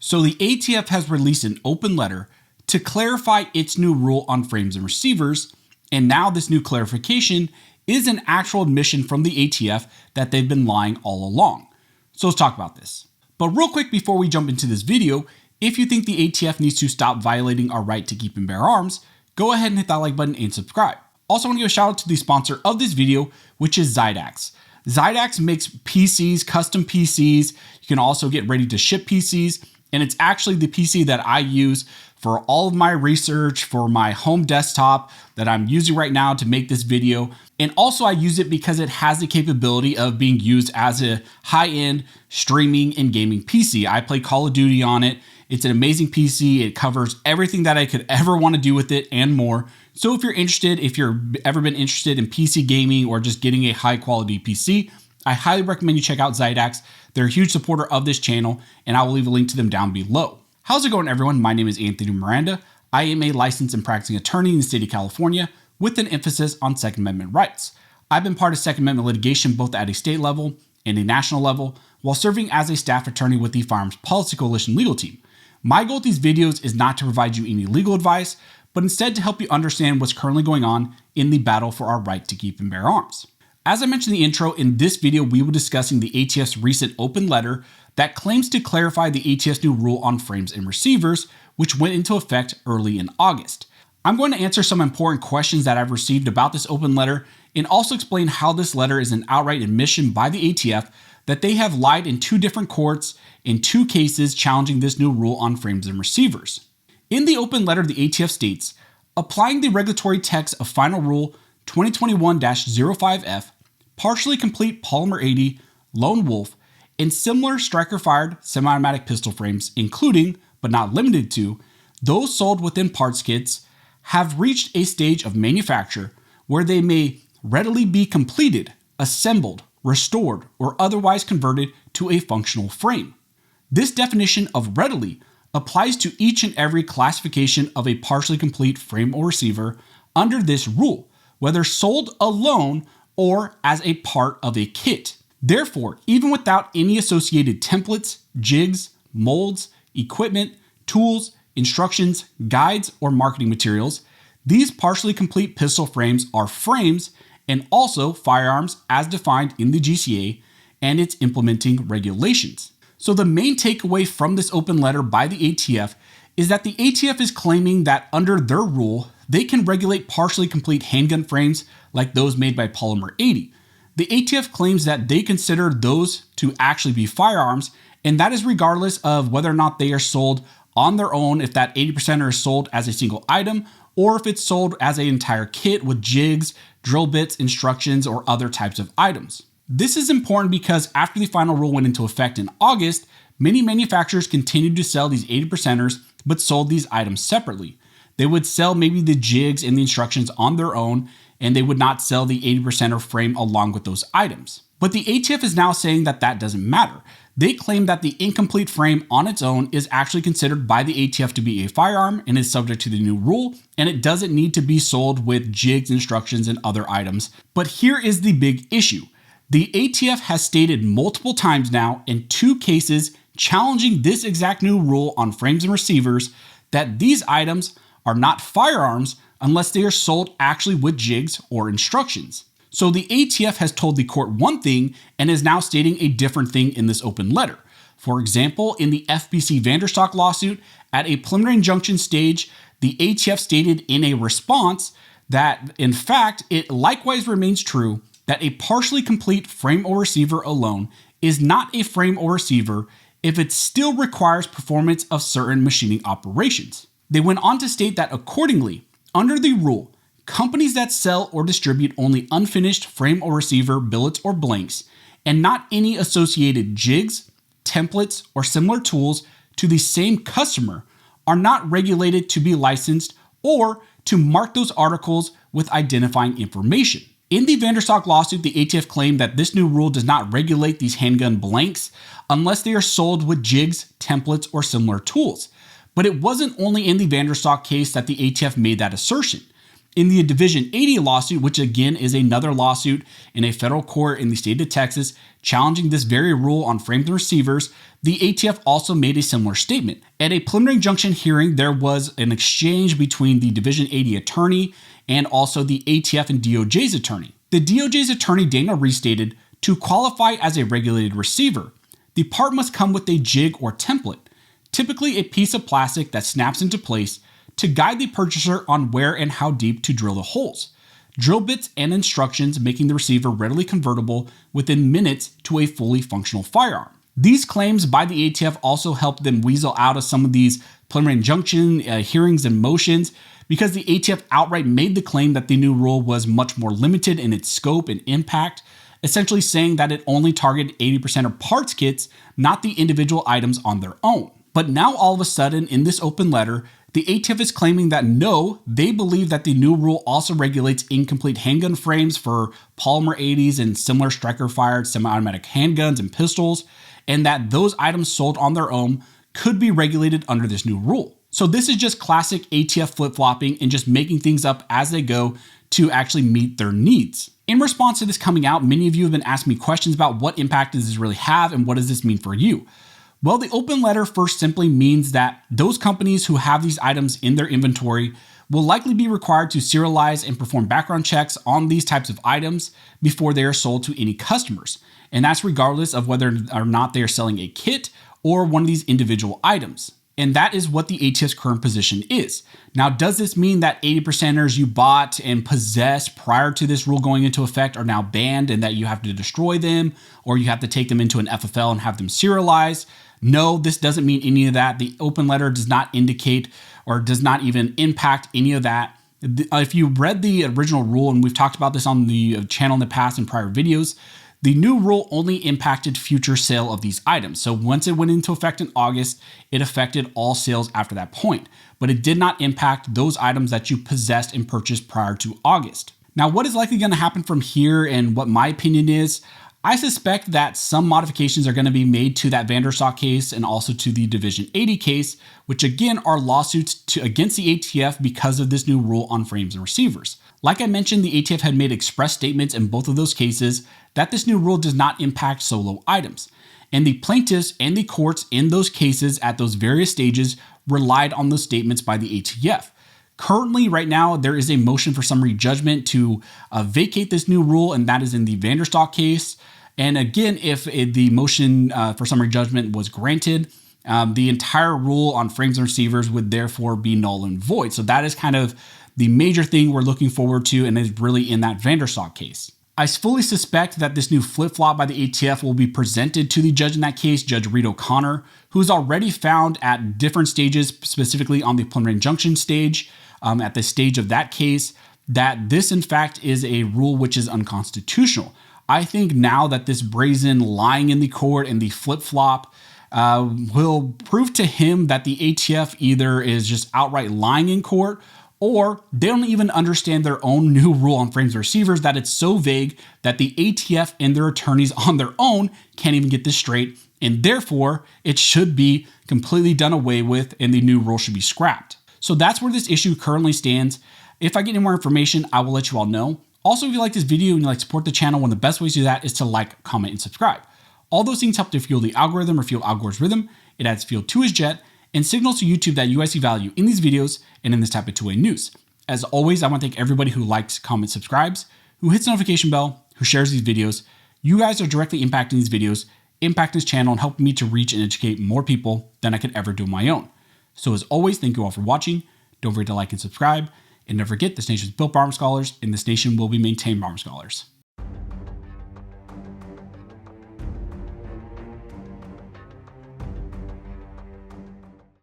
So the ATF has released an open letter to clarify its new rule on frames and receivers, and now this new clarification is an actual admission from the ATF that they've been lying all along. So let's talk about this. But real quick before we jump into this video, if you think the ATF needs to stop violating our right to keep and bear arms, go ahead and hit that like button and subscribe. Also, I want to give a shout out to the sponsor of this video, which is Zydax. Zydax makes PCs, custom PCs. You can also get ready to ship PCs. And it's actually the PC that I use for all of my research for my home desktop that I'm using right now to make this video. And also I use it because it has the capability of being used as a high-end streaming and gaming PC. I play Call of Duty on it. It's an amazing PC. It covers everything that I could ever want to do with it and more. So if you're interested, if you've ever been interested in PC gaming or just getting a high quality PC, I highly recommend you check out Zydax. They're a huge supporter of this channel, and I will leave a link to them down below. How's it going, everyone? My name is Anthony Miranda. I am a licensed and practicing attorney in the state of California with an emphasis on Second Amendment rights. I've been part of Second Amendment litigation both at a state level and a national level while serving as a staff attorney with the Firearms Policy Coalition legal team. My goal with these videos is not to provide you any legal advice, but instead to help you understand what's currently going on in the battle for our right to keep and bear arms. As I mentioned in the intro, in this video, we will be discussing the ATF's recent open letter that claims to clarify the ATF's new rule on frames and receivers, which went into effect early in August. I'm going to answer some important questions that I've received about this open letter and also explain how this letter is an outright admission by the ATF that they have lied in two different courts in two cases challenging this new rule on frames and receivers. In the open letter, the ATF states, applying the regulatory text of Final Rule 2021-05F, partially complete Polymer 80, Lone Wolf, and similar striker-fired semi-automatic pistol frames, including, but not limited to, those sold within parts kits, have reached a stage of manufacture where they may readily be completed, assembled, restored, or otherwise converted to a functional frame. This definition of readily applies to each and every classification of a partially complete frame or receiver under this rule, whether sold alone or as a part of a kit. Therefore, even without any associated templates, jigs, molds, equipment, tools, instructions, guides, or marketing materials, these partially complete pistol frames are frames and also firearms as defined in the GCA and its implementing regulations. So the main takeaway from this open letter by the ATF is that the ATF is claiming that under their rule, they can regulate partially complete handgun frames like those made by Polymer 80. The ATF claims that they consider those to actually be firearms, and that is regardless of whether or not they are sold on their own, if that 80% is sold as a single item, or if it's sold as an entire kit with jigs, drill bits, instructions, or other types of items. This is important because after the final rule went into effect in August, many manufacturers continued to sell these 80%ers, but sold these items separately. They would sell maybe the jigs and the instructions on their own, and they would not sell the 80%er frame along with those items. But the ATF is now saying that that doesn't matter. They claim that the incomplete frame on its own is actually considered by the ATF to be a firearm and is subject to the new rule, and it doesn't need to be sold with jigs, instructions, and other items. But here is the big issue. The ATF has stated multiple times now in two cases challenging this exact new rule on frames and receivers that these items are not firearms unless they are sold actually with jigs or instructions. So the ATF has told the court one thing and is now stating a different thing in this open letter. For example, in the FBC Vanderstock lawsuit, at a preliminary injunction stage, the ATF stated in a response that, in fact, it likewise remains true that a partially complete frame or receiver alone is not a frame or receiver if it still requires performance of certain machining operations. They went on to state that accordingly, under the rule, companies that sell or distribute only unfinished frame or receiver billets or blanks, and not any associated jigs, templates, or similar tools to the same customer are not regulated to be licensed or to mark those articles with identifying information. In the Vanderstock lawsuit, the ATF claimed that this new rule does not regulate these handgun blanks unless they are sold with jigs, templates, or similar tools. But it wasn't only in the Vanderstock case that the ATF made that assertion. In the Division 80 lawsuit, which again is another lawsuit in a federal court in the state of Texas challenging this very rule on frames and receivers, the ATF also made a similar statement. At a preliminary injunction hearing, there was an exchange between the Division 80 attorney and also the ATF and DOJ's attorney. The DOJ's attorney, Dana, restated, to qualify as a regulated receiver, the part must come with a jig or template, typically a piece of plastic that snaps into place, to guide the purchaser on where and how deep to drill the holes. Drill bits and instructions making the receiver readily convertible within minutes to a fully functional firearm. These claims by the ATF also helped them weasel out of some of these preliminary injunction hearings and motions, because the ATF outright made the claim that the new rule was much more limited in its scope and impact, essentially saying that it only targeted 80% of parts kits, not the individual items on their own. But now all of a sudden in this open letter, the ATF is claiming that no, they believe that the new rule also regulates incomplete handgun frames for polymer 80s and similar striker-fired semi-automatic handguns and pistols, and that those items sold on their own could be regulated under this new rule. So this is just classic ATF flip-flopping and just making things up as they go to actually meet their needs. In response to this coming out, many of you have been asking me questions about what impact does this really have and what does this mean for you? Well, the open letter first simply means that those companies who have these items in their inventory will likely be required to serialize and perform background checks on these types of items before they are sold to any customers. And that's regardless of whether or not they are selling a kit or one of these individual items. And that is what the ATF's current position is. Now, does this mean that 80%ers you bought and possessed prior to this rule going into effect are now banned and that you have to destroy them, or you have to take them into an FFL and have them serialized? No, this doesn't mean any of that. The open letter does not indicate or does not even impact any of that. If you read the original rule, and we've talked about this on the channel in the past in prior videos, the new rule only impacted future sale of these items. So once it went into effect in August, it affected all sales after that point, but it did not impact those items that you possessed and purchased prior to August. Now, what is likely going to happen from here and what my opinion is, I suspect that some modifications are going to be made to that Vanderstock case and also to the Division 80 case, which again are lawsuits against the ATF because of this new rule on frames and receivers. Like I mentioned, the ATF had made express statements in both of those cases that this new rule does not impact solo items. And the plaintiffs and the courts in those cases at those various stages relied on those statements by the ATF. Currently, right now, there is a motion for summary judgment to vacate this new rule, and that is in the Vanderstock case. And again, if the motion for summary judgment was granted, the entire rule on frames and receivers would therefore be null and void. So that is kind of the major thing we're looking forward to, and is really in that Vanderstock case. I fully suspect that this new flip-flop by the ATF will be presented to the judge in that case, Judge Reed O'Connor, who's already found at different stages, specifically on the preliminary injunction stage, at the stage of that case, that this in fact is a rule which is unconstitutional. I think now that this brazen lying in the court and the flip-flop will prove to him that the ATF either is just outright lying in court, or they don't even understand their own new rule on frames and receivers, that it's so vague that the ATF and their attorneys on their own can't even get this straight, and therefore it should be completely done away with and the new rule should be scrapped. So that's where this issue currently stands. If I get any more information, I will let you all know. Also, if you like this video and you like to support the channel, one of the best ways to do that is to like, comment, and subscribe. All those things help to fuel the algorithm or fuel Algore's rhythm. It adds fuel to his jet and signals to YouTube that you guys see value in these videos and in this type of two-way news. As always, I want to thank everybody who likes, comments, subscribes, who hits the notification bell, who shares these videos. You guys are directly impacting these videos, impacting this channel, and helping me to reach and educate more people than I could ever do on my own. So as always, thank you all for watching. Don't forget to like and subscribe. And never forget, this nation is built by armor scholars, and this nation will be maintained by armor scholars.